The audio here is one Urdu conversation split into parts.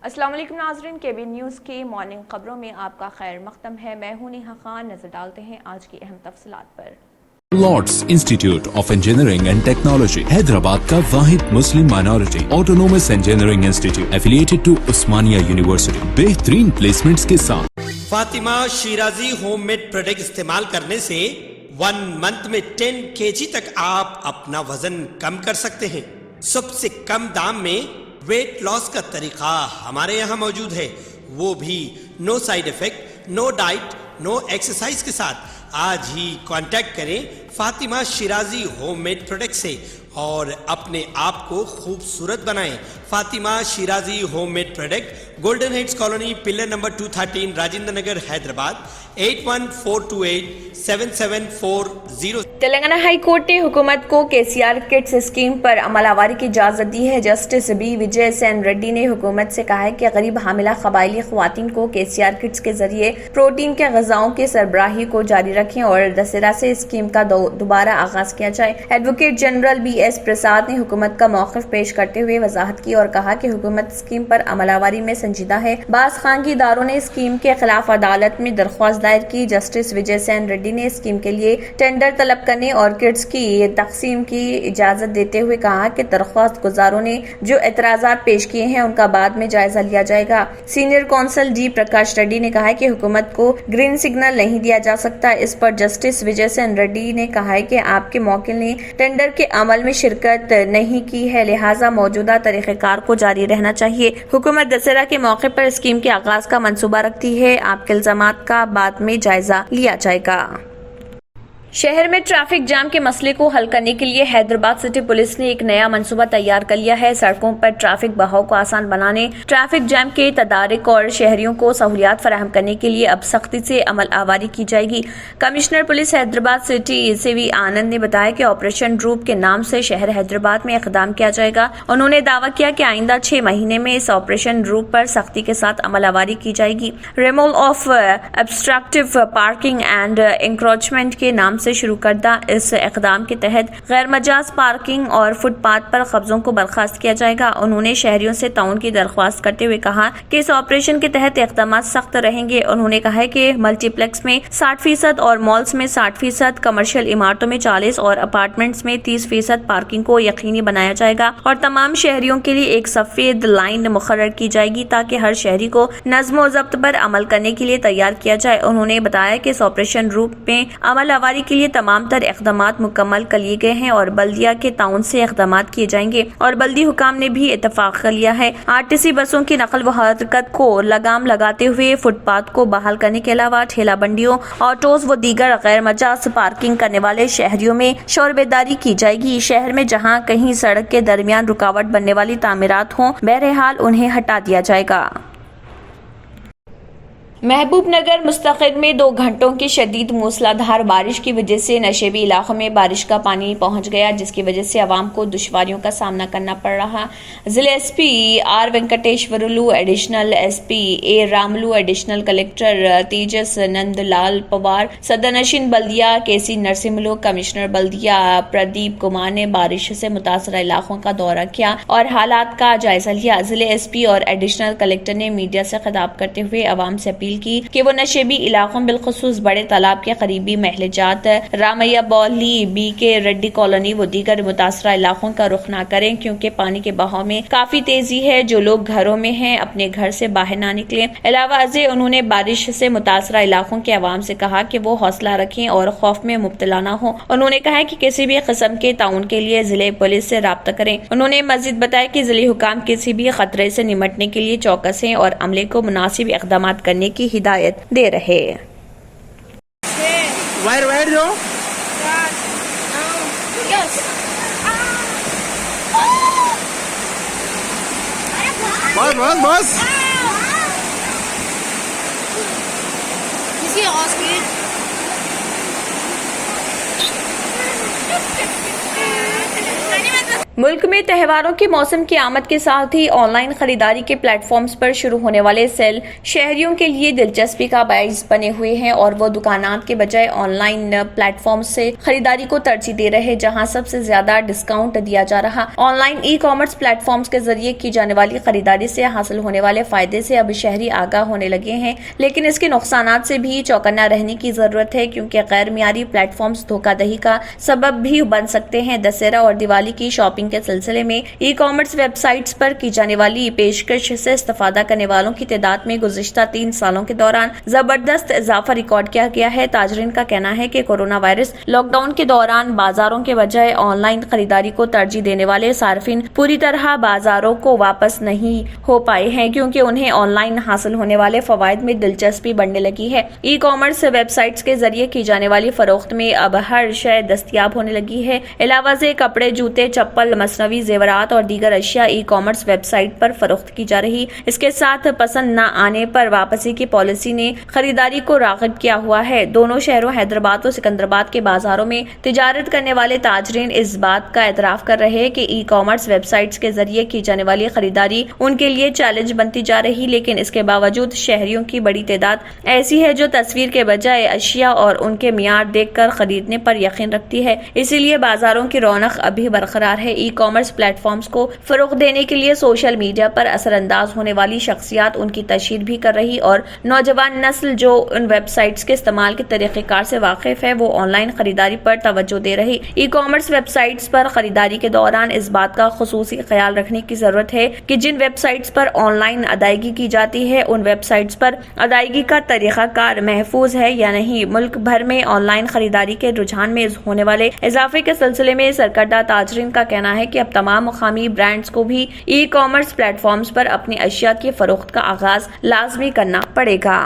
السلام علیکم ناظرین، KB نیوز کی مارننگ خبروں میں آپ کا خیر مقدم ہے۔ میں ہوں نیہا خان۔ نظر ڈالتے ہیں آج کی اہم تفصیلات پر۔ Lords Institute of Engineering and Technology Hyderabad کا واحد مسلم minority autonomous engineering institute affiliated to Osmania University بہترین پلیسمنٹس کے ساتھ۔ Fatima Shirazi home made product استعمال کرنے سے 1 منتھ میں 10 kg تک آپ اپنا وزن کم کر سکتے ہیں۔ سب سے کم دام میں ویٹ لاس کا طریقہ ہمارے یہاں موجود ہے، وہ بھی no side effect, no diet, no exercise کے ساتھ۔ آج ہی کانٹیکٹ کریں Fatima Shirazi home made product سے اور اپنے آپ کو خوبصورت بنائیں۔ Fatima Shirazi home made product, Golden Heights Colony, pillar number 213، Rajendra Nagar, Hyderabad, 8142877440۔ Telangana high court نے حکومت کو KCR کٹس اسکیم پر عمل آوری کی اجازت دی ہے۔ جسٹس B وجے سین ریڈی نے حکومت سے کہا ہے کہ غریب حاملہ قبائلی خواتین کو KCR کٹس کے ذریعے پروٹین کے غذاؤں کی سربراہی کو جاری رکھیں اور دسہرہ سے اسکیم کا دوبارہ آغاز کیا جائے۔ ایڈوکیٹ جنرل BS پرساد نے حکومت کا موقف پیش کرتے ہوئے وضاحت کی اور کہا کہ حکومت اسکیم پر عمل آوری میں سنجیدہ ہے۔ بعض خانگی اداروں نے اسکیم کے خلاف عدالت میں درخواست دائر کی۔ جسٹس وجے سین ریڈی نے اسکیم کے لیے ٹینڈر طلب کرنے اور کٹس کی تقسیم کی اجازت دیتے ہوئے کہا کہ درخواست گزاروں نے جو اعتراضات پیش کیے ہیں ان کا بعد میں جائزہ لیا جائے گا۔ Senior counsel D Prakash Reddy نے کہا کہ حکومت کو گرین سگنل نہیں دیا جا سکتا۔ اس پر جسٹس وجے سین ریڈی نے کہا کہ آپ کے موکل نے ٹینڈر کے عمل میں شرکت نہیں کی ہے، لہٰذا موجودہ طریقہ کار کو جاری رہنا چاہیے۔ حکومت دسہرہ کے موقع پر اسکیم کے آغاز کا منصوبہ رکھتی ہے۔ آپ کے الزامات کا بعد میں جائزہ لیا جائے گا۔ شہر میں ٹریفک جام کے مسئلے کو حل کرنے کے لیے حیدرآباد سٹی پولیس نے ایک نیا منصوبہ تیار کر لیا ہے۔ سڑکوں پر ٹریفک بہاؤ کو آسان بنانے، ٹریفک جام کے تدارک اور شہریوں کو سہولیات فراہم کرنے کے لیے اب سختی سے عمل آوری کی جائے گی۔ Commissioner police Hyderabad city CV آنند نے بتایا کہ آپریشن ڈروپ کے نام سے شہر حیدرآباد میں اقدام کیا جائے گا۔ انہوں نے دعویٰ کیا کہ آئندہ 6 مہینے میں اس آپریشن ڈروپ پر سختی کے ساتھ عمل آوری کی جائے گی۔ Removal of obstructive parking and encroachment کے نام سے شروع کردہ اس اقدام کے تحت غیر مجاز پارکنگ اور فٹ پاتھ پر قبضوں کو برخاست کیا جائے گا۔ انہوں نے شہریوں سے تعاون کی درخواست کرتے ہوئے کہا کہ اس آپریشن کے تحت اقدامات سخت رہیں گے۔ انہوں نے کہا کہ ملٹی پلیکس میں 60% اور مالز میں 60%، کمرشل عمارتوں میں 40% اور اپارٹمنٹس میں 30% پارکنگ کو یقینی بنایا جائے گا اور تمام شہریوں کے لیے ایک سفید لائن مقرر کی جائے گی تاکہ ہر شہری کو نظم و ضبط پر عمل کرنے کے لیے تیار کیا جائے۔ انہوں نے بتایا کہ اس آپریشن روپ میں عمل آوری کے لیے تمام تر اقدامات مکمل کر لیے گئے ہیں اور بلدیہ کے تعاون سے اقدامات کیے جائیں گے اور بلدی حکام نے بھی اتفاق کر لیا ہے۔ RTC بسوں کی نقل و حرکت کو لگام لگاتے ہوئے فٹ پاتھ کو بحال کرنے کے علاوہ ٹھیلا بنڈیوں، آٹوز و دیگر غیر مجاز پارکنگ کرنے والے شہریوں میں شور بیداری کی جائے گی۔ شہر میں جہاں کہیں سڑک کے درمیان رکاوٹ بننے والی تعمیرات ہوں، بہرحال انہیں ہٹا دیا جائے گا۔ محبوب نگر مستقل میں 2 گھنٹوں کی شدید موسلادھار بارش کی وجہ سے نشیبی علاقوں میں بارش کا پانی پہنچ گیا، جس کی وجہ سے عوام کو دشواریوں کا سامنا کرنا پڑ رہا۔ ضلع SP R Venkateshwarlu, additional SP A Ramulu, additional collector Tejas Nand Lal Pawar, صدر نشین بلدیہ KC نرسملو، کمشنر بلدیہ پردیپ کمار نے بارش سے متاثرہ علاقوں کا دورہ کیا اور حالات کا جائزہ لیا۔ ضلع SP اور ایڈیشنل کلکٹر نے میڈیا سے خطاب کرتے ہوئے عوام سے اپیل کی کہ وہ نشیبی علاقوں بالخصوص بڑے تالاب کے قریبی محل جات، رامیا بولی، BK ریڈی کالونی و دیگر متاثرہ علاقوں کا رخ نہ کریں کیونکہ پانی کے بہاؤ میں کافی تیزی ہے۔ جو لوگ گھروں میں ہیں اپنے گھر سے باہر نہ نکلیں۔ علاوہ ازیں انہوں نے بارش سے متاثرہ علاقوں کے عوام سے کہا کہ وہ حوصلہ رکھیں اور خوف میں مبتلا نہ ہوں۔ انہوں نے کہا کہ کسی بھی قسم کے تعاون کے لیے ضلع پولیس سے رابطہ کریں۔ انہوں نے مزید بتایا کہ ضلع حکام کسی بھی خطرے سے نمٹنے کے لیے چوکس ہیں اور عملے کو مناسب اقدامات کرنے کی ہدایت دے رہے۔ وائر جو بس ملک میں تہواروں کے موسم کی آمد کے ساتھ ہی آن لائن خریداری کے پلیٹ فارمز پر شروع ہونے والے سیل شہریوں کے لیے دلچسپی کا باعث بنے ہوئے ہیں اور وہ دکانات کے بجائے آن لائن پلیٹ فارمز سے خریداری کو ترجیح دے رہے جہاں سب سے زیادہ ڈسکاؤنٹ دیا جا رہا۔ Online e commerce platforms کے ذریعے کی جانے والی خریداری سے حاصل ہونے والے فائدے سے اب شہری آگاہ ہونے لگے ہیں، لیکن اس کے نقصانات سے بھی چوکنا رہنے کی ضرورت ہے کیونکہ غیر معیاری پلیٹ فارمز دھوکہ دہی کا سبب بھی بن سکتے ہیں۔ دسہرہ اور دیوالی کی شاپنگ کے سلسلے میں ای کامرس ویب سائٹس پر کی جانے والی پیشکش سے استفادہ کرنے والوں کی تعداد میں گزشتہ 3 سالوں کے دوران زبردست اضافہ ریکارڈ کیا گیا ہے۔ تاجرین کا کہنا ہے کہ کورونا وائرس لاک ڈاؤن کے دوران بازاروں کے بجائے آن لائن خریداری کو ترجیح دینے والے صارفین پوری طرح بازاروں کو واپس نہیں ہو پائے ہیں کیونکہ انہیں آن لائن حاصل ہونے والے فوائد میں دلچسپی بڑھنے لگی ہے۔ ای کامرس ویب سائٹس کے ذریعے کی جانے والی فروخت میں اب ہر شے دستیاب ہونے لگی ہے۔ علاوہ سے کپڑے، جوتے، چپل، مصنوعی زیورات اور دیگر اشیاء ای کامرس ویب سائٹ پر فروخت کی جا رہی۔ اس کے ساتھ پسند نہ آنے پر واپسی کی پالیسی نے خریداری کو راغب کیا ہوا ہے۔ دونوں شہروں حیدرآباد و سکندرآباد کے بازاروں میں تجارت کرنے والے تاجرین اس بات کا اعتراف کر رہے ہیں کہ ای کامرس ویب سائٹس کے ذریعے کی جانے والی خریداری ان کے لیے چیلنج بنتی جا رہی، لیکن اس کے باوجود شہریوں کی بڑی تعداد ایسی ہے جو تصویر کے بجائے اشیاء اور ان کے معیار دیکھ کر خریدنے پر یقین رکھتی ہے۔ اسی لیے بازاروں کی رونق ابھی برقرار ہے۔ ای کامرس پلیٹ فارمز کو فروغ دینے کے لیے سوشل میڈیا پر اثر انداز ہونے والی شخصیات ان کی تشہیر بھی کر رہی اور نوجوان نسل جو ان ویب سائٹس کے استعمال کے طریقہ کار سے واقف ہے وہ آن لائن خریداری پر توجہ دے رہی۔ ای کامرس ویب سائٹس پر خریداری کے دوران اس بات کا خصوصی خیال رکھنے کی ضرورت ہے کہ جن web sites per on line ادائیگی کی جاتی ہے ان ویب سائٹس پر ادائیگی کا طریقہ کار محفوظ ہے یا نہیں۔ ملک بھر میں آن لائن خریداری کے رجحان میں ہونے والے اضافے کے سلسلے میں سرکردہ تاجرین کا کہنا ہے کہ اب تمام مقامی برانڈز کو بھی ای کامرس پلیٹ فارمز پر اپنی اشیاء کی فروخت کا آغاز لازمی کرنا پڑے گا۔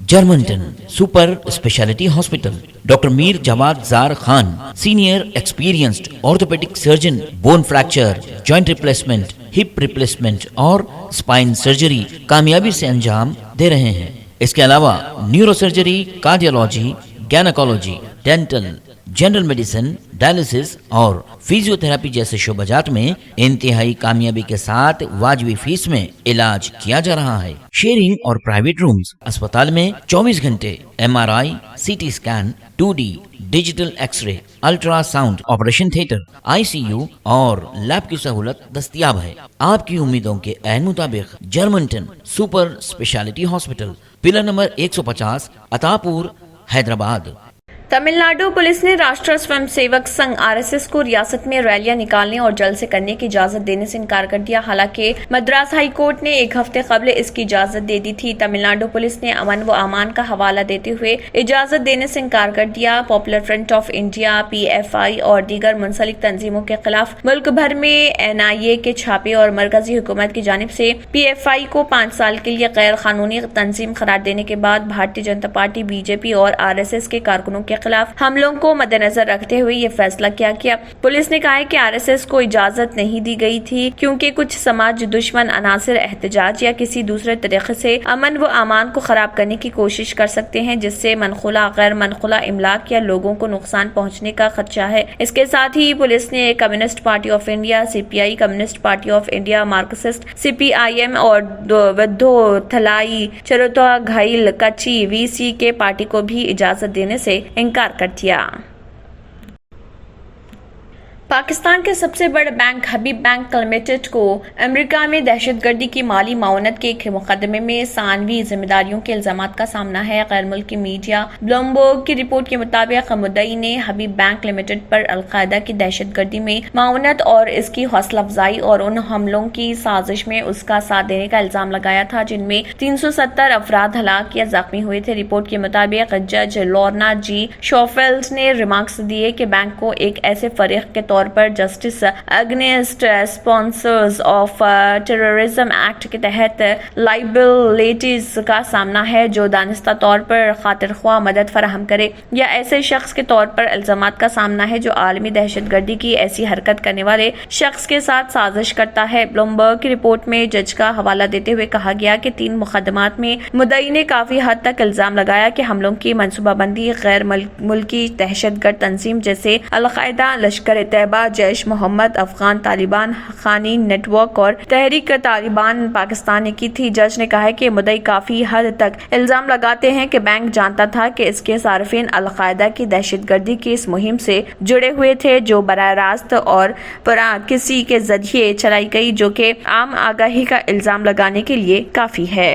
جرمنٹن super speciality hospital, doctor Mir Jawad Zar Khan, senior experienced orthopaedic surgeon, bone fracture, joint replacement, hip replacement اور اسپائن سرجری کامیابی سے انجام دے رہے ہیں۔ اس کے علاوہ neuro surgery, cardiology, gynaecology, dental, general medicine, dialysis اور فزیو تھراپی جیسے شعبات میں انتہائی کامیابی کے ساتھ واجبی فیس میں علاج کیا جا رہا ہے۔ شیئرنگ اور پرائیویٹ رومز، اسپتال میں 24 گھنٹے M R I, C T scan, 2D digital X ray, ultrasound, operation theatre, I C U اور لیب کی سہولت دستیاب ہے۔ آپ کی امیدوں کے عین مطابق جرمنٹن super speciality hospital, pillar number 150، Attapur, Hyderabad. Tamil Nadu police نے راشٹریہ سویم سیوک سنگھ RSS کو ریاست میں ریلیاں نکالنے اور جلسے کرنے کی اجازت دینے سے انکار کر دیا، حالانکہ مدراس ہائی کورٹ نے ایک ہفتے قبل اس کی اجازت دے دی تھی۔ تمل ناڈو پولیس نے امن و امان کا حوالہ دیتے ہوئے اجازت دینے سے انکار کر دیا۔ Popular front of India, PFI اور دیگر منسلک تنظیموں کے خلاف ملک بھر میں NIA کے چھاپے اور مرکزی حکومت کی جانب سے PFI کو 5 سال کے لیے غیر قانونی تنظیم قرار دینے کے بعد بھارتیہ جنتا پارٹی، BJP اور RSS کے کارکنوں کے خلاف حملوں کو مد نظر رکھتے ہوئے یہ فیصلہ کیا گیا۔ پولیس نے کہا ہے کہ RSS کو اجازت نہیں دی گئی تھی کیونکہ کچھ سماج دشمن عناصر احتجاج یا کسی دوسرے طریقے سے امن و امان کو خراب کرنے کی کوشش کر سکتے ہیں جس سے منقولہ، غیر منقولہ املاک یا لوگوں کو نقصان پہنچنے کا خدشہ ہے۔ اس کے ساتھ ہی پولیس نے communist party of India, CPI، communist party of India, Marxist, CPIM اور ودھو تھلائی چروتا گھائل کچی VC کے پارٹی کو بھی اجازت دینے سے انکار کر دیا۔ پاکستان کے سب سے بڑے بینک حبیب بینک لمیٹڈ کو امریکہ میں دہشت گردی کی مالی معاونت کے ایک مقدمے میں ثانوی ذمہ داریوں کے الزامات کا سامنا ہے۔ غیر ملکی میڈیا بلومبرگ کی رپورٹ کے مطابق مدعی نے حبیب بینک لمیٹڈ پر القاعدہ کی دہشت گردی میں معاونت اور اس کی حوصلہ افزائی اور ان حملوں کی سازش میں اس کا ساتھ دینے کا الزام لگایا تھا جن میں 370 افراد ہلاک یا زخمی ہوئے تھے۔ رپورٹ کے مطابق جج لورنا جی شوفیلڈ نے ریمارکس دیے کہ بینک کو ایک ایسے فریق کے طور پر justice against sponsors of terrorism act کے تحت لائبلٹیز کا سامنا ہے جو دانستہ طور پر خاطر خواہ مدد فراہم کرے یا ایسے شخص کے طور پر الزامات کا سامنا ہے جو عالمی دہشت گردی کی ایسی حرکت کرنے والے شخص کے ساتھ سازش کرتا ہے۔ بلومبرگ کی رپورٹ میں جج کا حوالہ دیتے ہوئے کہا گیا کہ 3 مقدمات میں مدعی نے کافی حد تک الزام لگایا کہ حملوں کی منصوبہ بندی غیر ملکی دہشت گرد تنظیم جیسے القاعدہ، لشکر طیبہ، جیش محمد، افغان طالبان، حقانی نیٹ ورک اور تحریک طالبان پاکستان نے کی تھی۔ جج نے کہا کہ مدعی کافی حد تک الزام لگاتے ہیں کہ بینک جانتا تھا کہ اس کے صارفین القاعدہ کی دہشت گردی کی اس مہم سے جڑے ہوئے تھے، جو براہ راست اور کسی کے ذریعے چلائی گئی، جو کہ عام آگاہی کا الزام لگانے کے لیے کافی ہے۔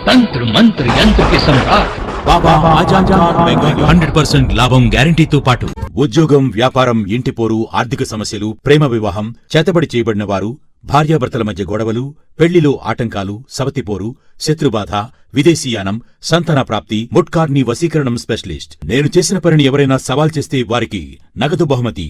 తంత్ర మంత్ర యంత్ర కి సమ్రాట్ బాబా ఆజాద్ ఖాన్ బెంగాల్ 100% లాభం గ్యారంటీతో పాటు ఉద్యోగం, వ్యాపారం, ఇంటి పోరు, ఆర్థిక సమస్యలు, ప్రేమ వివాహం, చేతబడి చేయబడిన వారు, భార్యాభర్తల మధ్య గొడవలు, పెళ్లిలో ఆటంకాలు, సవతిపోరు, శత్రుబాధ, విదేశీయానం, సంతాన ప్రాప్తి, ముట్కార్ని వశీకరణం స్పెషలిస్ట్। నేను చేసిన పనిని ఎవరైనా సవాల్ చేస్తే వారికి నగదు బహుమతి।